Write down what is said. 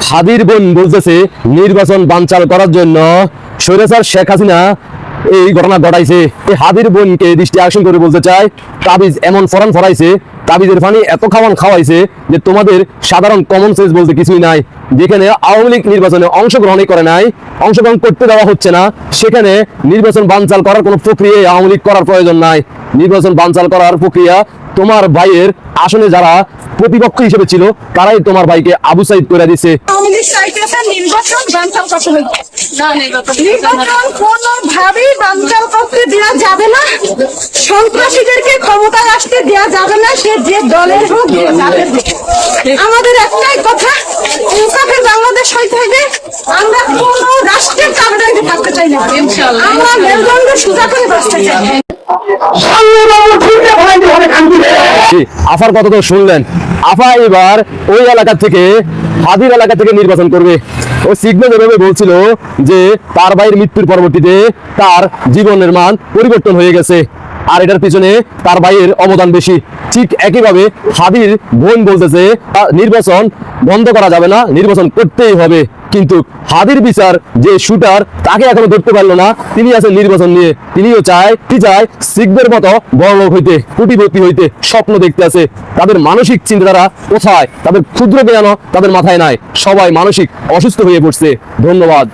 হাদির বোন বলতেছে নির্বাচন বানচাল করার জন্য স্বৈরাচার শেখ হাসিনা এই ঘটনা ঘটাইছে। এই হাদির বোনকে দৃষ্টি আকর্ষণ করে বলতে চায়, তাবিজ এমন ফরান ফরাইছে, তাবিজের পানি এত খাওয়াইছে যে তোমাদের সাধারণ কমন সেন্স বলতে কিছুই নাই। যেখানে আওয়ামী লীগ নির্বাচনে অংশগ্রহণই করে নাই, অংশগ্রহণ করতে দেওয়া হচ্ছে না, সেখানে নির্বাচন বানচাল করার কোনো প্রক্রিয়া আওয়ামী লীগ করার প্রয়োজন নাই। নির্বাচন বানচাল করার প্রক্রিয়া তোমার ভাইয়ের আসনে যারা প্রতিপক্ষ হিসেবে ছিল তারাই তোমার ভাইকে আবু সাইদ করে দিছে। নির্বাচন বানচাল করতে হবে না, নির্বাচন কোনোভাবেই বানচাল করতে দেওয়া যাবে না, সন্ত্রাসীদেরকে ক্ষমতায় আসতে দেওয়া যাবে না, সে যে দলের হোক। আমাদের একটাই কথা, ইনসাফের বাংলাদেশ হইতে হবে। আমরা কোন রাষ্ট্রের চাকরিতে থাকতে চাই না, আমরা মেরুদণ্ড সোজা করে বাঁচতে চাই। আফার কথা তো শুনলেন, আফা এবার ওই এলাকা থেকে হাদির এলাকা থেকে নির্বাচন করবে। ও সিগন্যাল যেভাবে বলছিল যে তার ভাইয়ের মৃত্যুর পরবর্তীতে তার জীবনের মান পরিবর্তন হয়ে গেছে আর এটার পিছনে তার ভাইয়ের অবদান বেশি, ঠিক একইভাবে হাদির বোন বলতেছে নির্বাচন বন্ধ করা যাবে না, নির্বাচন করতেই হবে। কিন্তু হাদির বিচার যে শুটার তাকে এখনো ধরতে পারলো না, তিনি আছেন নির্বাচন নিয়ে, তিনিও চায় শিখদের মতো বড়লোক হইতে, কোটিপতি হইতে স্বপ্ন দেখতে আছে। তাদের মানসিক চিন্তাধারা কোথায়, তাদের ক্ষুদ্র জ্ঞানও তাদের মাথায় নাই, সবাই মানসিক অসুস্থ হয়ে পড়ছে। ধন্যবাদ।